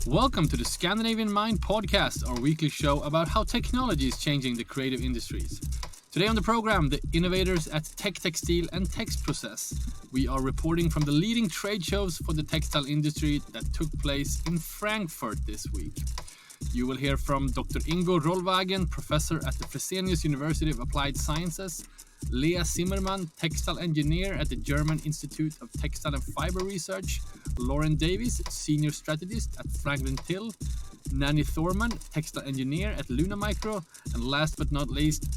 Welcome to the Scandinavian MIND podcast, our weekly show about how technology is changing the creative industries. Today on the program, the innovators at Techtextil and Texprocess. We are reporting from the leading trade shows for the textile industry that took place in Frankfurt this week. You will hear from Dr. Ingo Rollwagen, professor at the Fresenius University of Applied Sciences, Lea Zimmermann, textile engineer at the German Institute of Textile and Fiber Research, Lauren Davies, senior strategist at FranklinTillNanny Thorman, textile engineer at LunamicroDirk, and last but not least,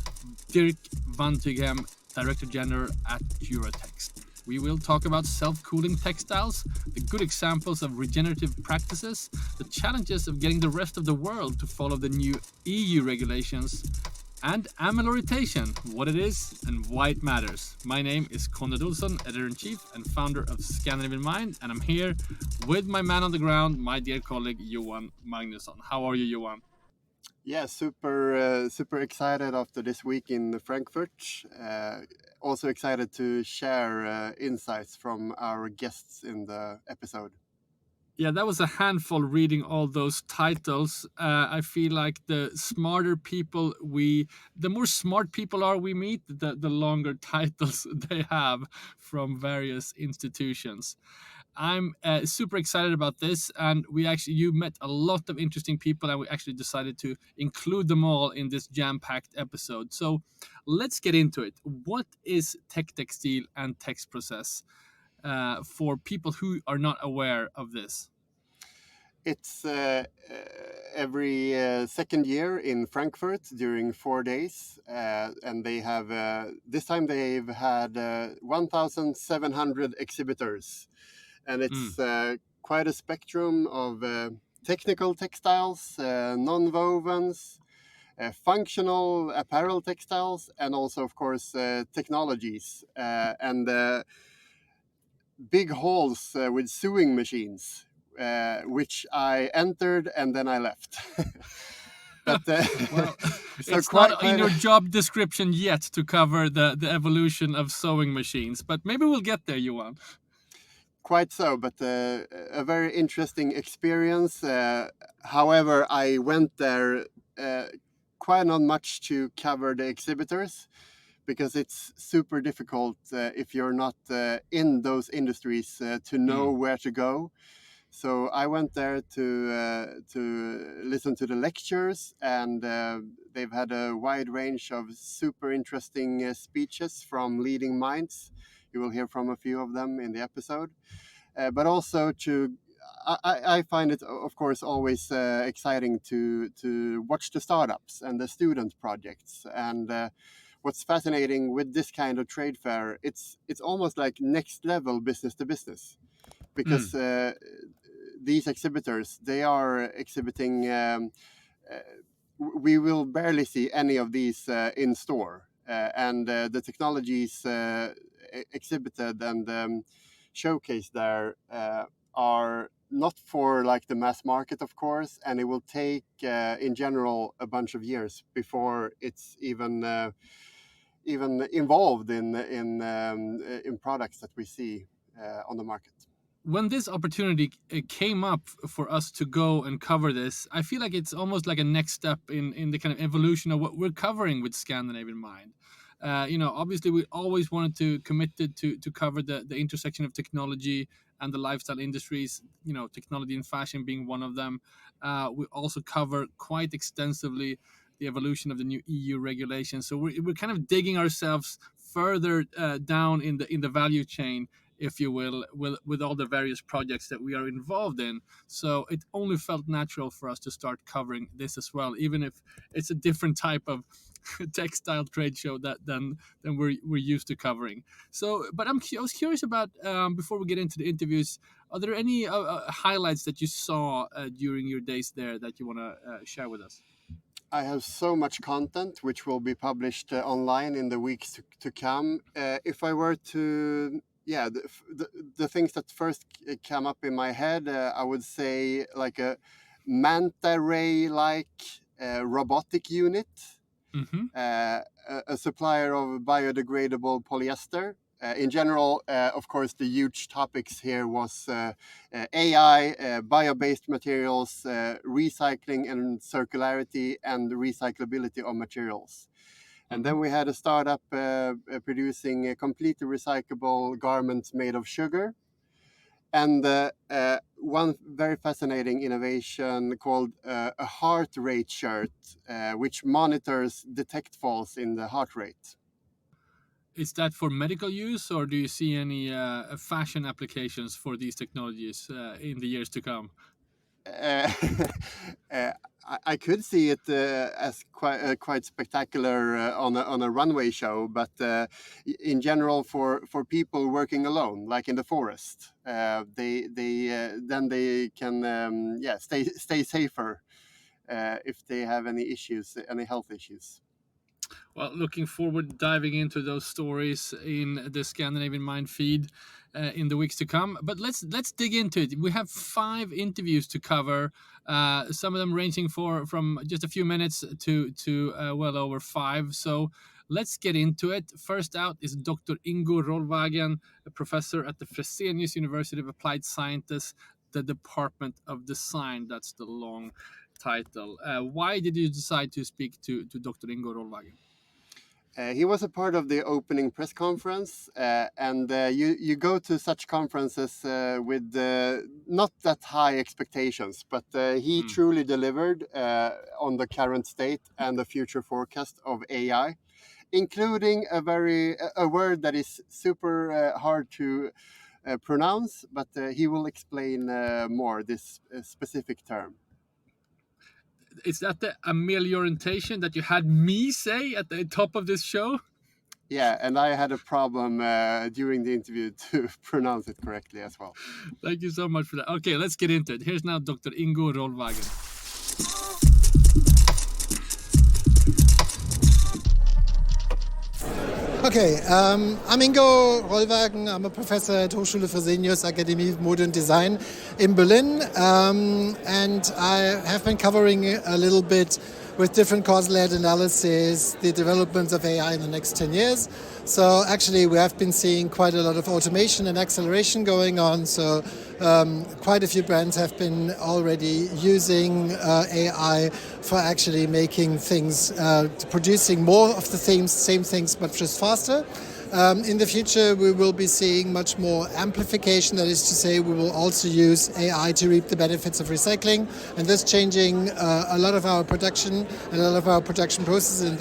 Dirk Vantyghem, director general at Euratex. We will talk about self-cooling textiles, the good examples of regenerative practices, the challenges of getting the rest of the world to follow the new EU regulations, and amelioration, what it is and why it matters. My name is Konrad Olsson, editor-in-chief and founder of Scandinavian MIND, and I'm here with my man on the ground, my dear colleague Johan Magnusson. How are you, Johan? Yeah, super excited after this week in Frankfurt. Also excited to share insights from our guests in the episode. Yeah, that was a handful reading all those titles. I feel like the more smart people we meet, the longer titles they have from various institutions. I'm super excited about this, and you met a lot of interesting people, and we actually decided to include them all in this jam-packed episode. So let's get into it. What is Techtextil and Texprocess for people who are not aware of this? It's every second year in Frankfurt during 4 days, and they have this time they've had 1,700 exhibitors. And it's quite a spectrum of technical textiles, non-wovens, functional apparel textiles, and also, of course, technologies and big halls with sewing machines, which I entered and then I left. But well, it's not in your job description yet to cover the evolution of sewing machines, but maybe we'll get there, Johan. Quite so, but a very interesting experience. However, I went there quite not much to cover the exhibitors, because it's super difficult if you're not in those industries to know where to go. So I went there to listen to the lectures, and they've had a wide range of super interesting speeches from leading minds. You will hear from a few of them in the episode. But also I find it, of course, always exciting to watch the startups and the student projects. And what's fascinating with this kind of trade fair, it's almost like next level business to business, because these exhibitors, they are exhibiting. We will barely see any of these in store, and the technologies exhibited and showcased there are not for like the mass market, of course, and it will take in general a bunch of years before it's even involved in products that we see on the market. When this opportunity came up for us to go and cover this, I feel like it's almost like a next step in the kind of evolution of what we're covering with Scandinavian MIND. Obviously we always wanted to committed to cover the intersection of technology and the lifestyle industries, technology and fashion being one of them. We also cover quite extensively the evolution of the new EU regulations. So we're kind of digging ourselves further down in the value chain, if you will, with all the various projects that we are involved in. So it only felt natural for us to start covering this as well, even if it's a different type of textile trade show than we're used to covering. So, but I was curious about, before we get into the interviews, are there any highlights that you saw during your days there that you want to share with us? I have so much content which will be published online in the weeks to come. If I were to the things that first come up in my head, I would say like a manta ray like robotic unit a supplier of biodegradable polyester. In general, of course, the huge topics here was AI, bio-based materials, recycling and circularity, and the recyclability of materials. And then we had a startup producing completely recyclable garments made of sugar. And one very fascinating innovation called a heart rate shirt, which monitors detect falls in the heart rate. Is that for medical use, or do you see any fashion applications for these technologies in the years to come? I could see it as quite spectacular on a runway show, but in general for people working alone, like in the forest, then they can stay safer if they have any health issues. Well, looking forward to diving into those stories in the Scandinavian Mind feed in the weeks to come. But let's dig into it. We have 5 interviews to cover. Some of them ranging from just a few minutes to well over 5. So let's get into it. First out is Dr. Ingo Rollwagen, a professor at the Fresenius University of Applied Sciences, the Department of Design. That's the long title. Why did you decide to speak to Dr. Ingo Rollwagen? He was a part of the opening press conference, and you go to such conferences with not that high expectations, but he truly delivered on the current state and the future forecast of AI, including a word that is super hard to pronounce, but he will explain more this specific term. Is that the amelioration that you had me say at the top of this show? Yeah, and I had a problem during the interview to pronounce it correctly as well. Thank you so much for that. Okay, let's get into it. Here's now Dr. Ingo Rollwagen. Okay, I'm Ingo Rollwagen. I'm a professor at Hochschule Fresenius, Academy of Mode and Design in Berlin. And I have been covering a little bit with different causal-led analysis, the developments of AI in the next 10 years. So actually we have been seeing quite a lot of automation and acceleration going on. So quite a few brands have been already using AI for actually making things, producing more of the same things, but just faster. In the future, we will be seeing much more amplification. That is to say, we will also use AI to reap the benefits of recycling, and thus changing a lot of our production and a lot of our production processes, and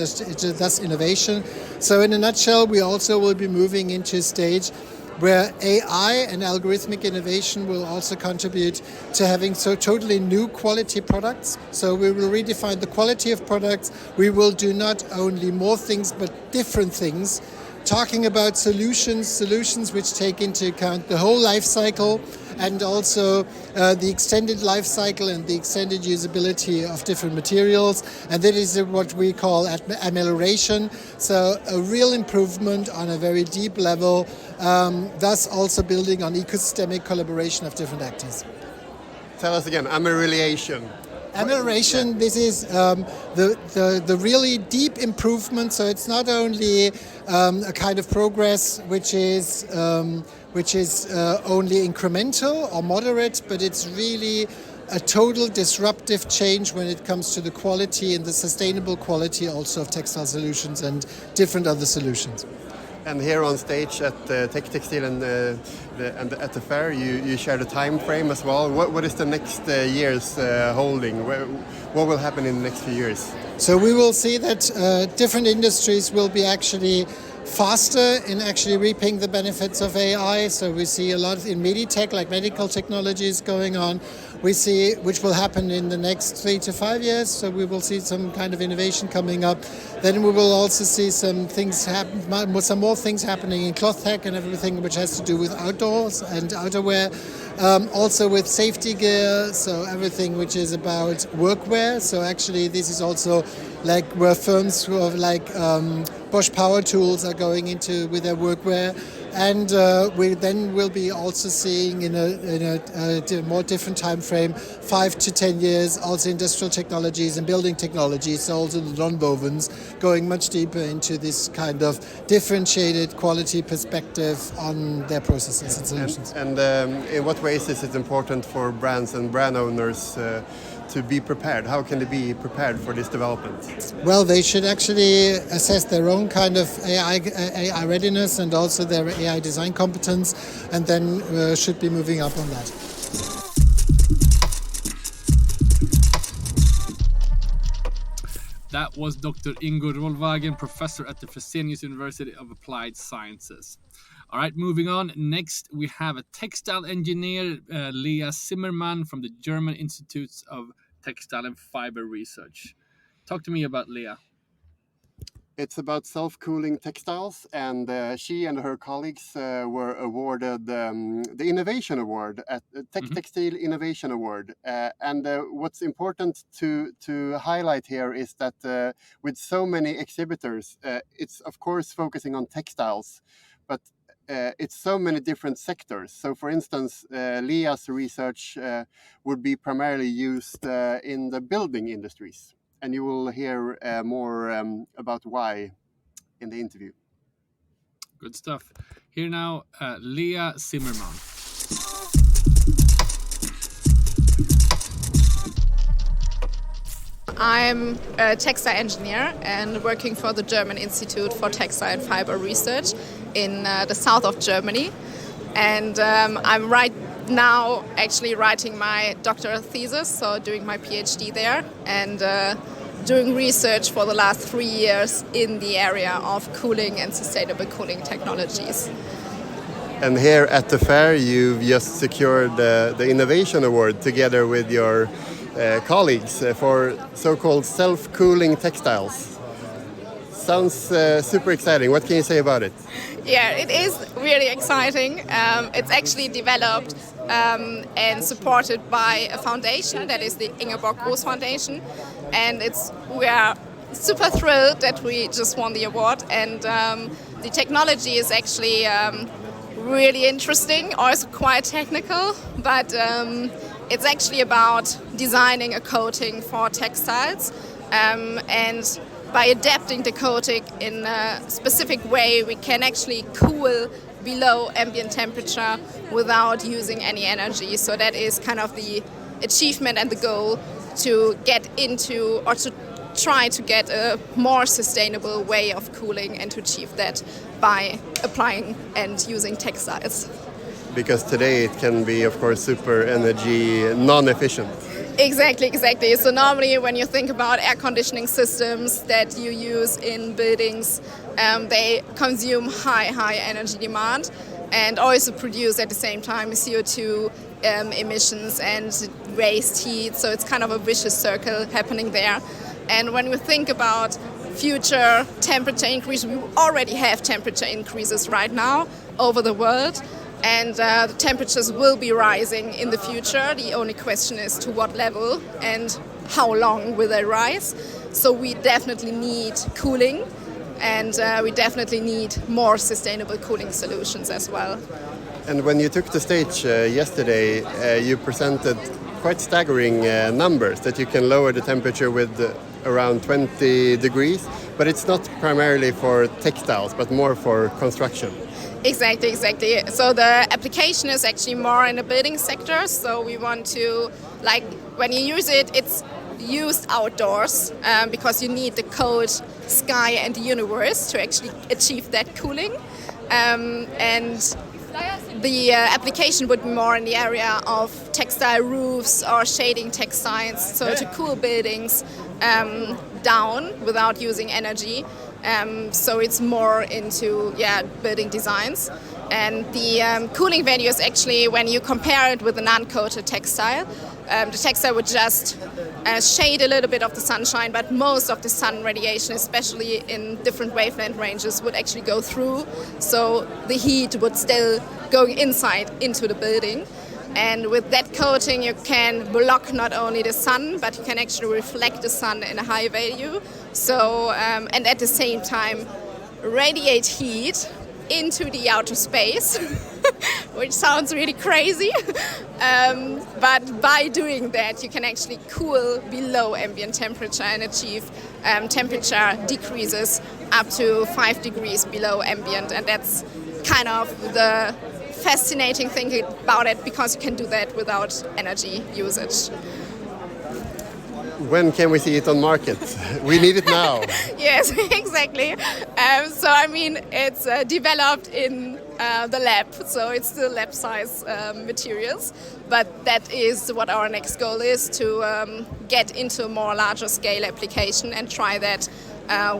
thus innovation. So in a nutshell, we also will be moving into a stage where AI and algorithmic innovation will also contribute to having totally new quality products. So we will redefine the quality of products. We will do not only more things, but different things. Talking about solutions which take into account the whole life cycle and also the extended life cycle and the extended usability of different materials. And that is what we call amelioration. So a real improvement on a very deep level, thus also building on ecosystemic collaboration of different actors. Tell us again, amelioration. Amelioration, this is the really deep improvement. So it's not only a kind of progress which is only incremental or moderate, but it's really a total disruptive change when it comes to the quality and the sustainable quality also of textile solutions and different other solutions. And here on stage at Techtextil and at the fair, you shared a time frame as well. What is the next years holding? What will happen in the next few years? So we will see that different industries will be actually faster in actually reaping the benefits of AI. So we see a lot in meditech, like medical technologies going on. We see which will happen in the next 3 to 5 years. So we will see some kind of innovation coming up. Then we will also see some things happen, some more things happening in cloth tech and everything which has to do with outdoors and outerwear. Also with safety gear, so everything which is about workwear. So actually this is also like where firms who are like Bosch Power Tools are going into with their workwear. And we then will be also seeing in a more different time frame, 5 to 10 years, also industrial technologies and building technologies, so also the nonwovens, going much deeper into this kind of differentiated quality perspective on their processes and solutions. And in what ways is it important for brands and brand owners to be prepared? How can they be prepared for this development? Well, they should actually assess their own kind of AI readiness and also their AI design competence, and then should be moving up on that. That was Dr. Ingo Rollwagen, professor at the Fresenius University of Applied Sciences. All right, moving on. Next, we have a textile engineer, Lea Zimmermann from the German Institutes of Textile and Fiber Research. Talk to me about Lea. It's about self-cooling textiles, and she and her colleagues were awarded the Innovation Award at the Techtextil Innovation Award. And what's important to highlight here is that with so many exhibitors, it's of course focusing on textiles, but it's so many different sectors. So for instance, Lea's research would be primarily used in the building industries. And you will hear more about why in the interview. Good stuff. Here now, Lea Zimmermann. I'm a textile engineer and working for the German Institute for Textile and Fiber Research in the south of Germany. And I'm right now actually writing my doctoral thesis, so doing my PhD there, and doing research for the last 3 years in the area of cooling and sustainable cooling technologies. And here at the fair, you've just secured the Innovation Award together with your colleagues for so-called self-cooling textiles. Sounds super exciting. What can you say about it? Yeah, it is really exciting. It's actually developed and supported by a foundation, that is the Ingeborg Groß Foundation, and we are super thrilled that we just won the award. And the technology is actually really interesting, also quite technical, but it's actually about designing a coating for textiles, and by adapting the coating in a specific way, we can actually cool below ambient temperature without using any energy. So that is kind of the achievement and the goal, to get into, or to try to get a more sustainable way of cooling and to achieve that by applying and using textiles. Because today it can be, of course, super energy non-efficient. Exactly. So normally when you think about air conditioning systems that you use in buildings, they consume high energy demand and also produce at the same time CO2 emissions and waste heat. So it's kind of a vicious circle happening there. And when we think about future temperature increase, we already have temperature increases right now over the world. And the temperatures will be rising in the future. The only question is to what level and how long will they rise. So we definitely need cooling, and we definitely need more sustainable cooling solutions as well. And when you took the stage yesterday, you presented quite staggering numbers that you can lower the temperature with around 20 degrees, but it's not primarily for textiles, but more for construction. Exactly. So the application is actually more in the building sector. So we want to, like, when you use it, it's used outdoors because you need the cold sky and the universe to actually achieve that cooling. And the application would be more in the area of textile roofs or shading textiles, so to cool buildings down without using energy. So it's more into building designs. And the cooling value is actually, when you compare it with a non-coated textile, the textile would just shade a little bit of the sunshine, but most of the sun radiation, especially in different wavelength ranges, would actually go through. So the heat would still go inside into the building. And with that coating, you can block not only the sun, but you can actually reflect the sun in a high value. So, and at the same time, radiate heat into the outer space, which sounds really crazy. But by doing that, you can actually cool below ambient temperature and achieve temperature decreases up to 5 degrees below ambient. And that's kind of the fascinating thing about it, because you can do that without energy usage. When can we see it on market? We need it now. Yes, exactly. So I mean, it's developed in the lab, so it's still lab size materials. But that is what our next goal is, to get into a more larger scale application and try that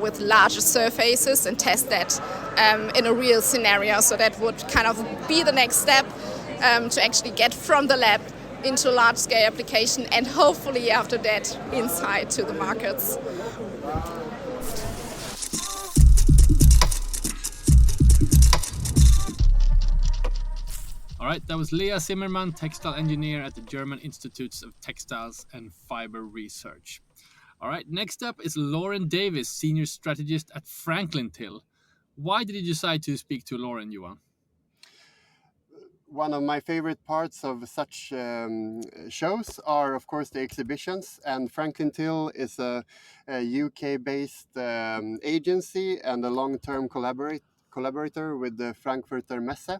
with larger surfaces and test that in a real scenario. So that would kind of be the next step to actually get from the lab into large-scale application, and hopefully after that inside to the markets. All right, that was Lea Zimmermann, textile engineer at the German Institutes of Textiles and Fiber Research. All right, next up is Lauren Davies, senior strategist at FranklinTill. Why did you decide to speak to Lauren, Johan? One of my favorite parts of such shows are, of course, the exhibitions. And FranklinTill is a UK-based agency and a long-term collaborator with the Frankfurter Messe.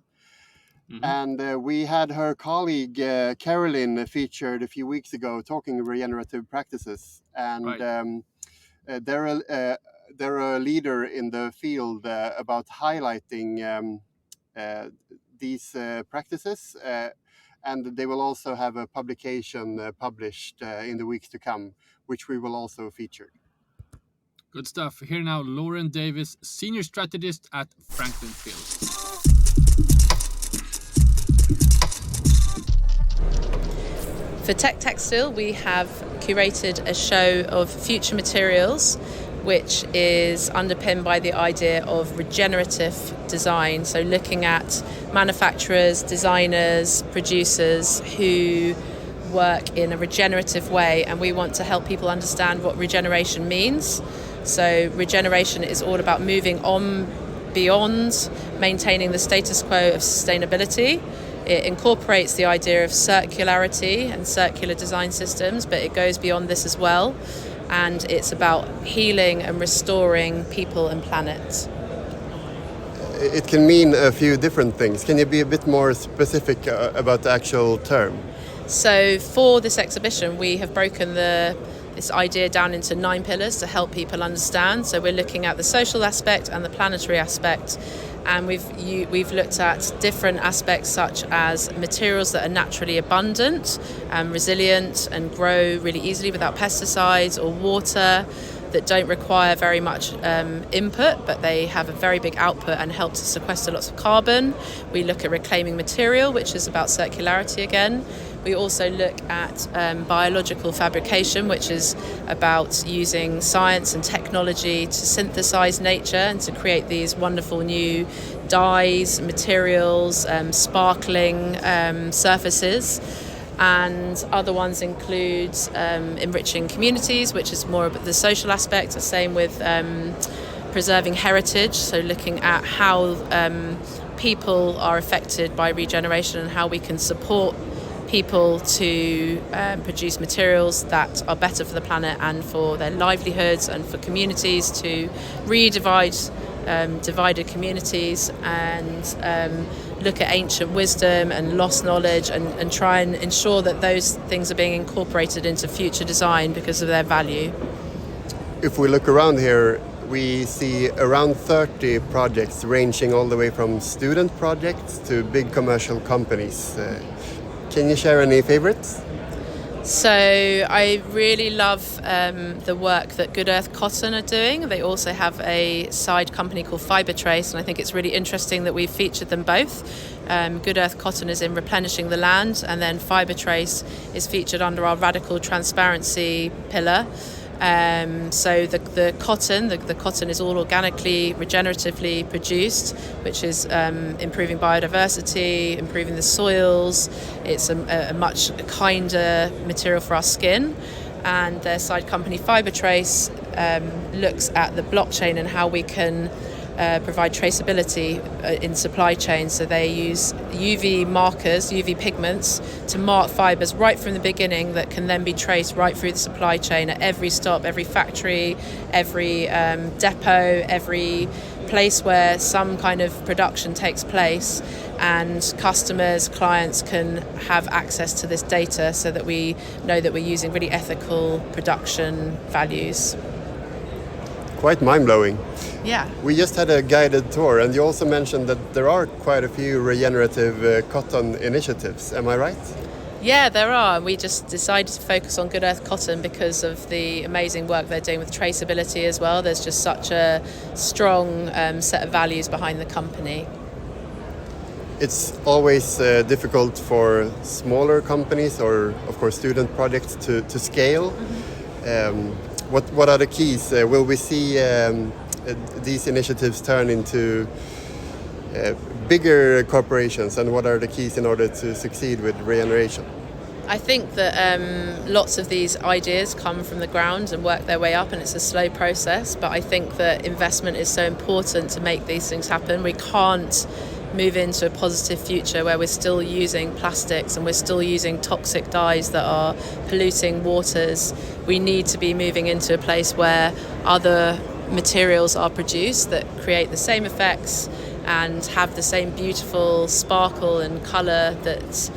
Mm-hmm. And we had her colleague Caroline featured a few weeks ago talking regenerative practices. And right. They're a leader in the field about highlighting these practices, and they will also have a publication published in the weeks to come, which we will also feature. Good stuff. Here now, Lauren Davies, senior strategist at FranklinTill. For Techtextil, we have curated a show of future materials, which is underpinned by the idea of regenerative design. So looking at manufacturers, designers, producers who work in a regenerative way, and we want to help people understand what regeneration means. So regeneration is all about moving on beyond maintaining the status quo of sustainability. It incorporates the idea of circularity and circular design systems, but it goes beyond this as well. And it's about healing and restoring people and planet. It can mean a few different things. Can you be a bit more specific about the actual term? So for this exhibition, we have broken this idea down into 9 pillars to help people understand. So we're looking at the social aspect and the planetary aspect. And we've looked at different aspects, such as materials that are naturally abundant and resilient and grow really easily without pesticides, or water that don't require very much input, but they have a very big output and help to sequester lots of carbon. We look at reclaiming material, which is about circularity again. We also look at biological fabrication, which is about using science and technology to synthesize nature and to create these wonderful new dyes, materials, sparkling surfaces. And other ones include enriching communities, which is more about the social aspect. The same with preserving heritage, so looking at how people are affected by regeneration and how we can support people to produce materials that are better for the planet and for their livelihoods, and for communities to re-divide divided communities, and look at ancient wisdom and lost knowledge, and try and ensure that those things are being incorporated into future design because of their value. If we look around here, we see around 30 projects ranging all the way from student projects to big commercial companies. Can you share any favorites? So I really love the work that Good Earth Cotton are doing. They also have a side company called Fibertrace, and I think it's really interesting that we've featured them both. Good Earth Cotton is in replenishing the land, and then Fibertrace is featured under our radical transparency pillar. So the cotton is all organically, regeneratively produced, which is improving biodiversity, improving the soils. It's a much kinder material for our skin. And their side company Fibertrace looks at the blockchain and how we can provide traceability in supply chain. So they use UV markers, UV pigments, to mark fibres right from the beginning that can then be traced right through the supply chain at every stop, every factory, every depot, every place where some kind of production takes place, and customers, clients can have access to this data so that we know that we're using really ethical production values. Quite mind-blowing. Yeah. We just had a guided tour, and you also mentioned that there are quite a few regenerative cotton initiatives. Am I right? Yeah, there are. We just decided to focus on Good Earth Cotton because of the amazing work they're doing with traceability as well. There's just such a strong set of values behind the company. It's always difficult for smaller companies or, of course, student projects to scale. Mm-hmm. What are the keys? Will we see these initiatives turn into bigger corporations, and what are the keys in order to succeed with regeneration? I think that lots of these ideas come from the ground and work their way up, and it's a slow process, but I think that investment is so important to make these things happen. We can't move into a positive future where we're still using plastics and we're still using toxic dyes that are polluting waters. We need to be moving into a place where other materials are produced that create the same effects and have the same beautiful sparkle and colour that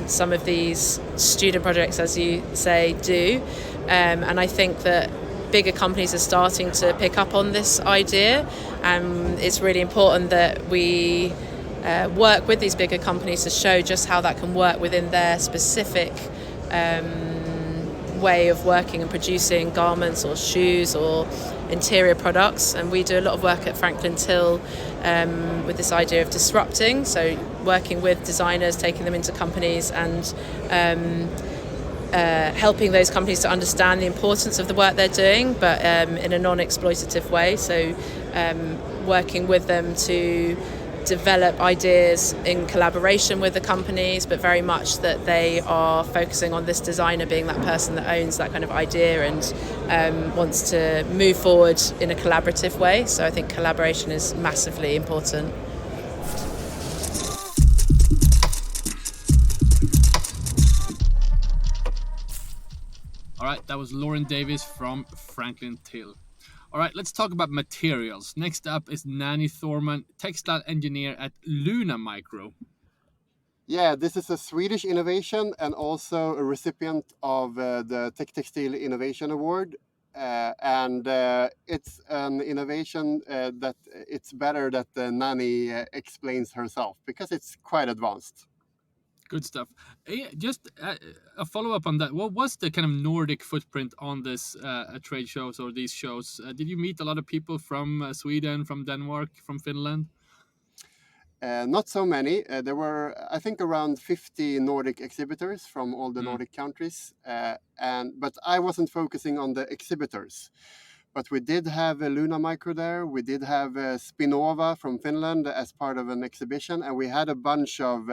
some of these student projects, as you say, do. And I think that bigger companies are starting to pick up on this idea. It's really important that we work with these bigger companies to show just how that can work within their specific way of working and producing garments or shoes or interior products. And we do a lot of work at FranklinTill with this idea of disrupting, so working with designers, taking them into companies and helping those companies to understand the importance of the work they're doing, but in a non-exploitative way. So working with them to develop ideas in collaboration with the companies, but very much that they are focusing on this designer being that person that owns that kind of idea and wants to move forward in a collaborative way. So I think collaboration is massively important. All right, that was Lauren Davies from FranklinTill. All right, let's talk about materials. Next up is Nanny Thorman, textile engineer at LunamicroDirk. Yeah, this is a Swedish innovation and also a recipient of the Techtextil Innovation Award. And it's an innovation that it's better that Nanny explains herself because it's quite advanced. Good stuff. Just a follow-up on that. What was the kind of Nordic footprint on this trade shows or these shows? Did you meet a lot of people from Sweden, from Denmark, from Finland? Not so many. There were, I think, around 50 Nordic exhibitors from all the Nordic countries. But I wasn't focusing on the exhibitors. But we did have a LunamicroDirk there. We did have Spinnova from Finland as part of an exhibition. And we had a bunch of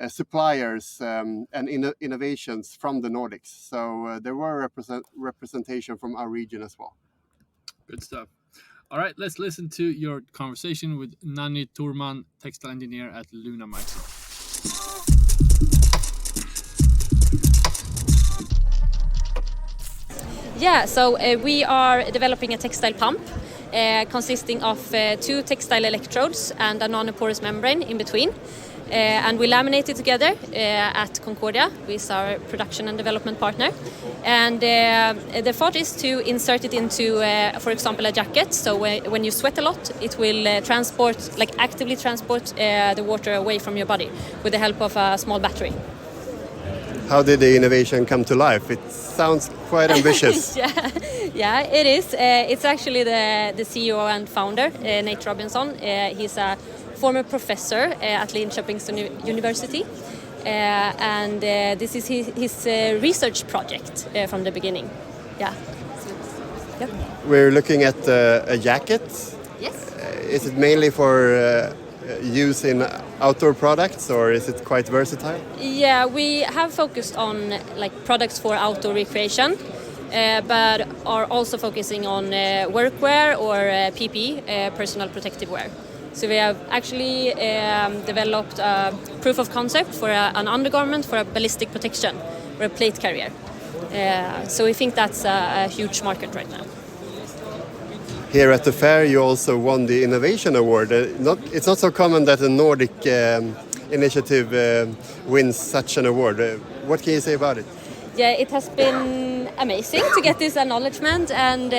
suppliers and innovations from the Nordics. So there were representation from our region as well. Good stuff. All right, let's listen to your conversation with Nanny Thorman, textile engineer at LunamicroDirk. Yeah, so we are developing a textile pump consisting of 2 textile electrodes and a nanoporous membrane in between. And we laminate it together at Concordia with our production and development partner. And the thought is to insert it into, for example, a jacket. So when you sweat a lot, it will actively transport the water away from your body with the help of a small battery. How did the innovation come to life? It sounds quite ambitious. Yeah, it is. It's actually the CEO and founder, Nate Robinson. He's a former professor at Linköping University, and this is his research project from the beginning. Yeah. Yep. We're looking at a jacket. Yes. Is it mainly for use in outdoor products, or is it quite versatile? Yeah, we have focused on products for outdoor recreation. but are also focusing on workwear or PPE, personal protective wear. So we have actually developed a proof of concept for an undergarment for a ballistic protection or a plate carrier. So we think that's a huge market right now. Here at the fair, you also won the Innovation Award. It's not so common that a Nordic initiative wins such an award. What can you say about it? Yeah, it has been amazing to get this acknowledgement, and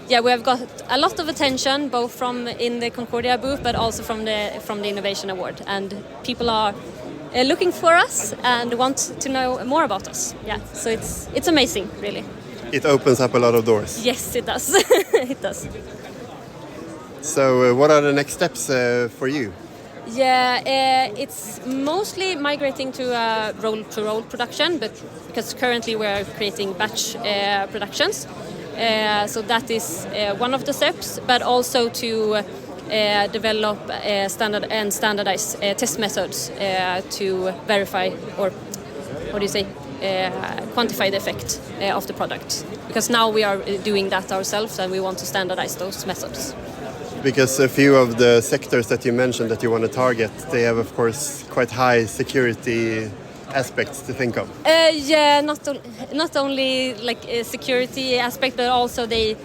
we have got a lot of attention both from in the Concordia booth, but also from the Innovation Award, and people are looking for us and want to know more about us. Yeah, so it's amazing, really. It opens up a lot of doors. Yes, it does. It does. So what are the next steps for you? Yeah, it's mostly migrating to roll-to-roll production, but because currently we are creating batch productions. So that is one of the steps, but also to develop standardized test methods to verify, or what do you say, quantify the effect of the product. Because now we are doing that ourselves, and we want to standardize those methods. Because a few of the sectors that you mentioned that you want to target, they have, of course, quite high security aspects to think of. Yeah, not only like a security aspect, but also they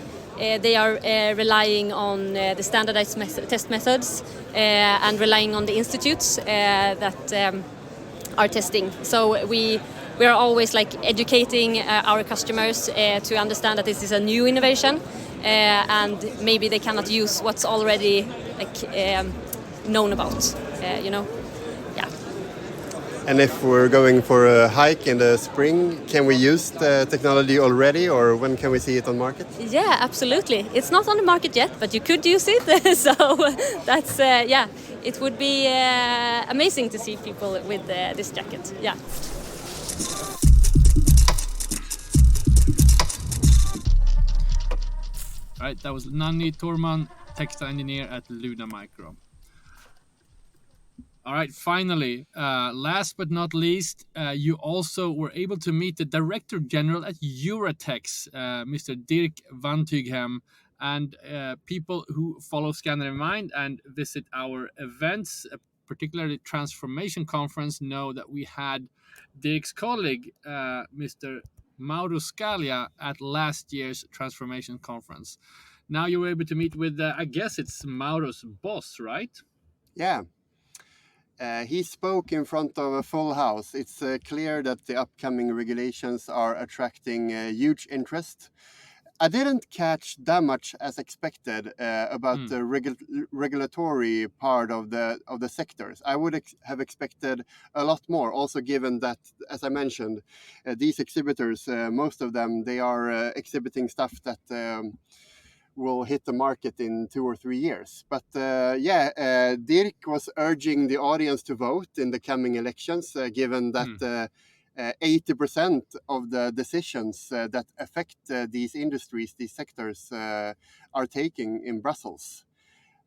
are relying on the standardized test methods and relying on the institutes that are testing. So we are always like educating our customers to understand that this is a new innovation. And maybe they cannot use what's already known about, Yeah. And if we're going for a hike in the spring, can we use the technology already, or when can we see it on market? Yeah, absolutely. It's not on the market yet, but you could use it. So that's it would be amazing to see people with this jacket. Yeah. Right, that was Thorman, textile engineer at LunamicroDirk. All right, finally, last but not least, you also were able to meet the Director General at Euratex, Mr. Dirk Vantyghem, and people who follow Scandinavian MIND and visit our events, particularly Transformation Conference, know that we had Dirk's colleague, Mr. Mauro Scalia, at last year's Transformation Conference. Now you were able to meet with, I guess it's Mauro's boss, right? Yeah. He spoke in front of a full house. It's clear that the upcoming regulations are attracting huge interest. I didn't catch that much as expected about the regulatory part of the sectors. I would have expected a lot more, also given that, as I mentioned, these exhibitors, most of them, they are exhibiting stuff that will hit the market in 2 or 3 years. But Dirk was urging the audience to vote in the coming elections, given that 80% of the decisions that affect these industries, these sectors, are taking in Brussels.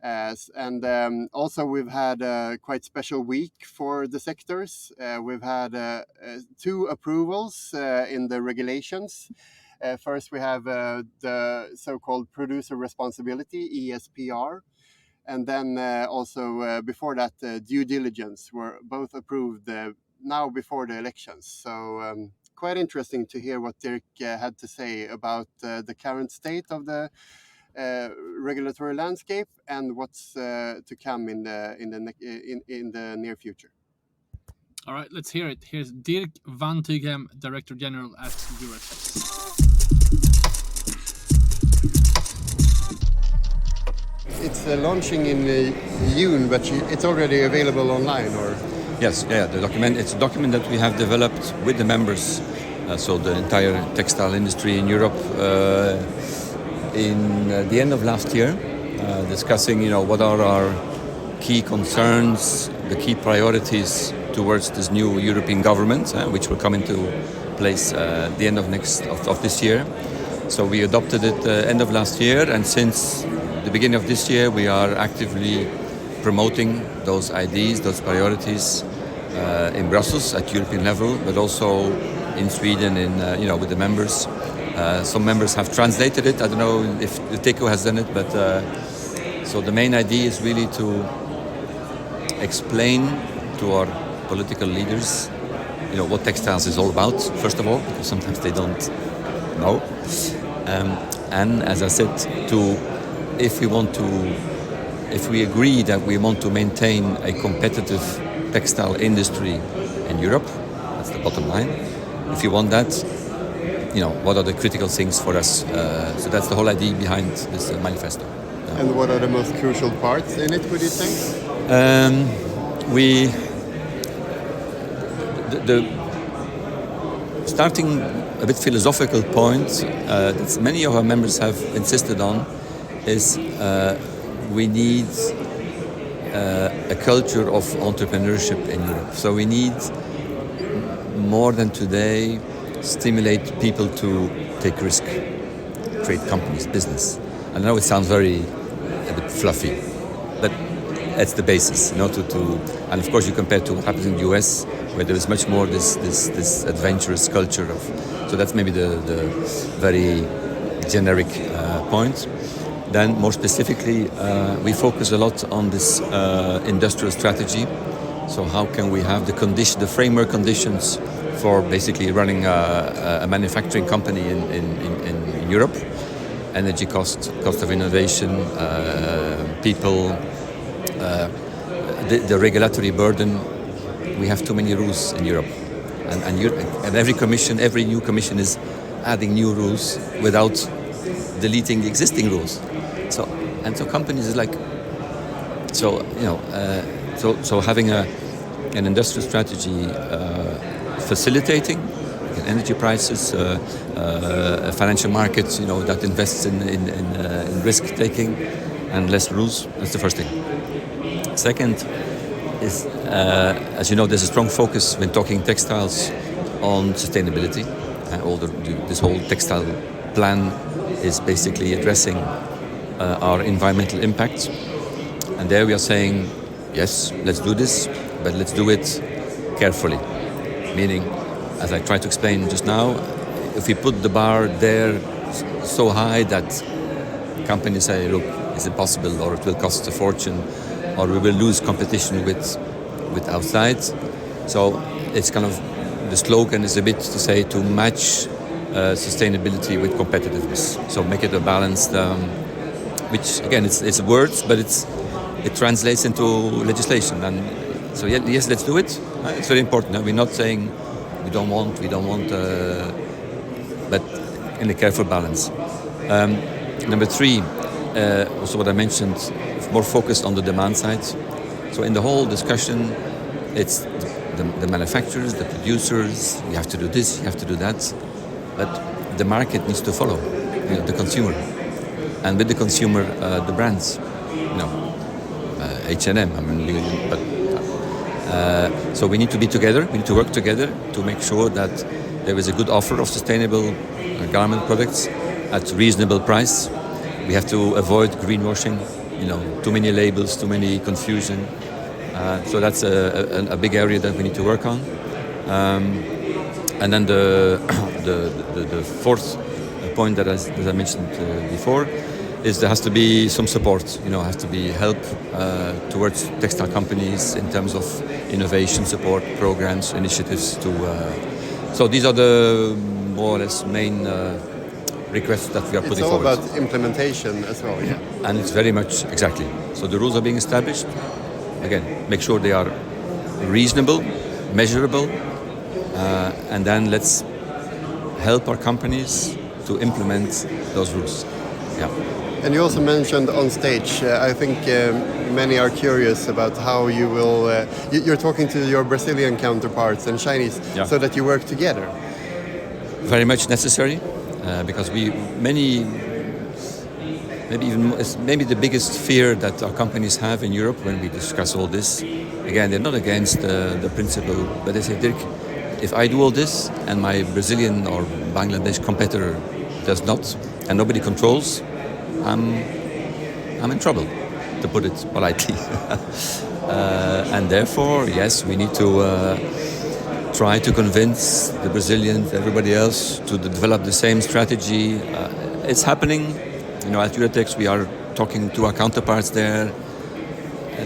Also we've had a quite special week for the sectors. We've had 2 approvals in the regulations. First, we have the so-called producer responsibility, ESPR, and then also before that, due diligence were both approved now before the elections. So quite interesting to hear what Dirk had to say about the current state of the regulatory landscape and what's to come in the near future. All right, let's hear it. Here's Dirk Vantyghem, Director General at Euratex. It's launching in June, but it's already available online, or? Yes, the document. It's a document that we have developed with the members, so the entire textile industry in Europe, in the end of last year, discussing, what are our key concerns, the key priorities towards this new European government, which will come into place at the end of this year. So we adopted it end of last year, and since the beginning of this year, we are actively promoting those ideas, those priorities in Brussels at European level, but also in Sweden, with the members, Some members have translated it. I don't know if the TECO has done it, but so the main idea is really to explain to our political leaders, what textiles is all about, first of all, because sometimes they don't know. And as I said, if we agree that we want to maintain a competitive textile industry in Europe, that's the bottom line. If you want that, what are the critical things for us? So that's the whole idea behind this manifesto. And what are the most crucial parts in it, would you think? Starting a bit philosophical point that many of our members have insisted on is we need a culture of entrepreneurship in Europe. So we need more than today stimulate people to take risk, create companies, business. I know it sounds a bit fluffy, but that's the basis, and of course you compare to what happens in the US, where there is much more this adventurous culture so that's maybe the very generic point. Then more specifically, we focus a lot on this industrial strategy. So how can we have the framework conditions for basically running a manufacturing company in Europe? Energy cost of innovation, people, the regulatory burden. We have too many rules in Europe, and every new commission is adding new rules without deleting the existing rules. So companies is like, so having an industrial strategy facilitating energy prices, financial markets, that invests in risk taking and less rules. That's the first thing. Second is, as you know, there's a strong focus when talking textiles on sustainability. This whole textile plan is basically addressing our environmental impacts. And there we are saying, yes, let's do this, but let's do it carefully. Meaning, as I tried to explain just now, if we put the bar there so high that companies say, look, is it possible, or it will cost a fortune, or we will lose competition with outside. So it's kind of, the slogan is a bit to say to match sustainability with competitiveness. So make it a balanced, which again, it's words, but it translates into legislation. And so yes, let's do it. It's very important. We're not saying we don't want, but in a careful balance. Number three, also what I mentioned, more focused on the demand side. So in the whole discussion, it's the manufacturers, the producers, you have to do this, you have to do that. But the market needs to follow, the consumer. And with the consumer, the brands, H&M, so we need to be together, we need to work together to make sure that there is a good offer of sustainable garment products at reasonable price. We have to avoid greenwashing, too many labels, too many confusion. So that's a big area that we need to work on. And then the fourth point that I mentioned before is there has to be some support, has to be help towards textile companies in terms of innovation support programs, initiatives so these are the more or less main requests that we are putting forward. It's all about implementation as well, yeah. And it's very much, exactly. So the rules are being established. Again, make sure they are reasonable, measurable, and then let's help our companies to implement those rules. Yeah. And you also mentioned on stage, I think many are curious about how you will, you're talking to your Brazilian counterparts and Chinese, so that you work together. Very much necessary, because maybe the biggest fear that our companies have in Europe when we discuss all this, again, they're not against the principle, but they say, Dirk, if I do all this and my Brazilian or Bangladesh competitor does not, and nobody controls, I'm in trouble, to put it politely. And therefore, yes, we need to try to convince the Brazilians, everybody else, to develop the same strategy. It's happening. At Euratex, we are talking to our counterparts there.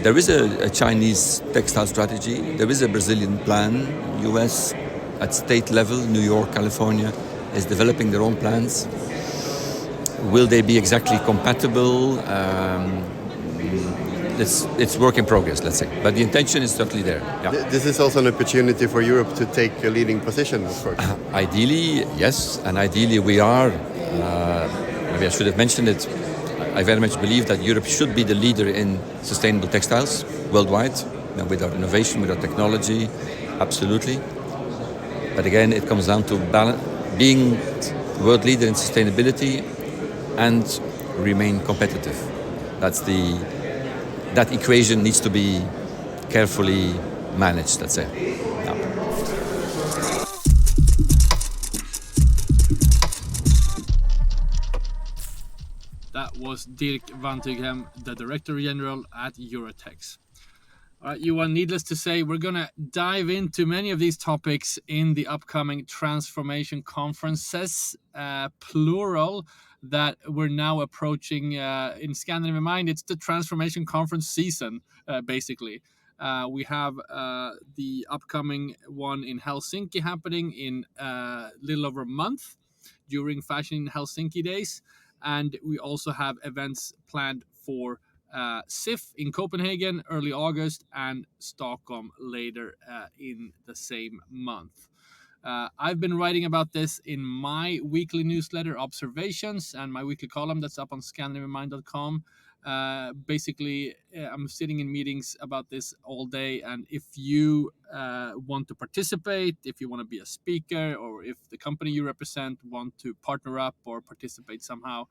There is a Chinese textile strategy. There is a Brazilian plan. US at state level, New York, California, is developing their own plans. Will they be exactly compatible? It's work in progress, let's say. But the intention is certainly there. Yeah. This is also an opportunity for Europe to take a leading position, of course. Ideally, yes. And ideally we are. Maybe I should have mentioned it. I very much believe that Europe should be the leader in sustainable textiles worldwide. With our innovation, with our technology, absolutely. But again, it comes down to being the world leader in sustainability and remain competitive. That equation needs to be carefully managed, let's say. Yeah. That was Dirk Vantyghem, the Director General at Euratex. All right, Johan, needless to say, we're going to dive into many of these topics in the upcoming transformation conferences, plural, that we're now approaching in Scandinavian MIND. It's the transformation conference season, basically. We have the upcoming one in Helsinki happening in a little over a month during Fashion in Helsinki days. And we also have events planned for SIF in Copenhagen early August and Stockholm later in the same month. I've been writing about this in my weekly newsletter, Observations, and my weekly column that's up on ScandinavianMind.com. Basically, I'm sitting in meetings about this all day, and if you want to participate, if you want to be a speaker, or if the company you represent want to partner up or participate somehow,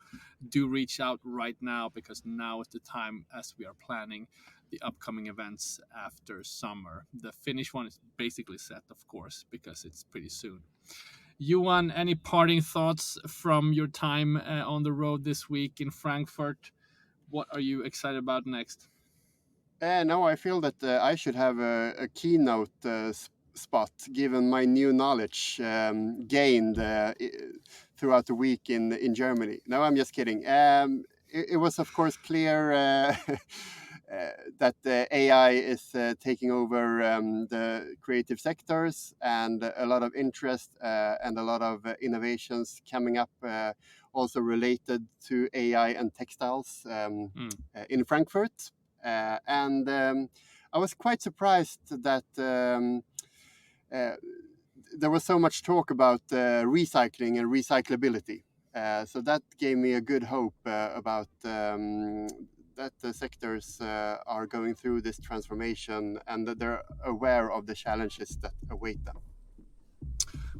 do reach out right now, because now is the time as we are planning the upcoming events after summer. The Finnish one is basically set, of course, because it's pretty soon. Johan, any parting thoughts from your time on the road this week in Frankfurt? What are you excited about next? No, I feel that I should have a keynote spot, given my new knowledge gained throughout the week in Germany. No, I'm just kidding. It was, of course, clear that AI is taking over the creative sectors, and a lot of interest and a lot of innovations coming up also related to AI and textiles in Frankfurt. And I was quite surprised that there was so much talk about recycling and recyclability. So that gave me a good hope about that the sectors are going through this transformation and that they're aware of the challenges that await them.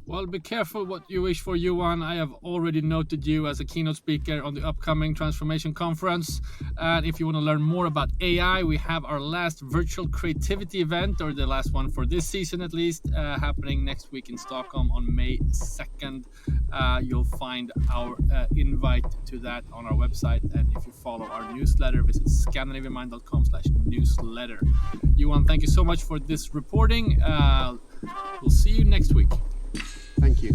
Well, be careful what you wish for, Johan. I have already noted you as a keynote speaker on the upcoming Transformation Conference. And if you want to learn more about AI, we have our last virtual creativity event, or the last one for this season at least, happening next week in Stockholm on May 2nd. You'll find our invite to that on our website. And if you follow our newsletter, visit scandinavianmind.com/newsletter. Johan, thank you so much for this reporting. We'll see you next week. Thank you.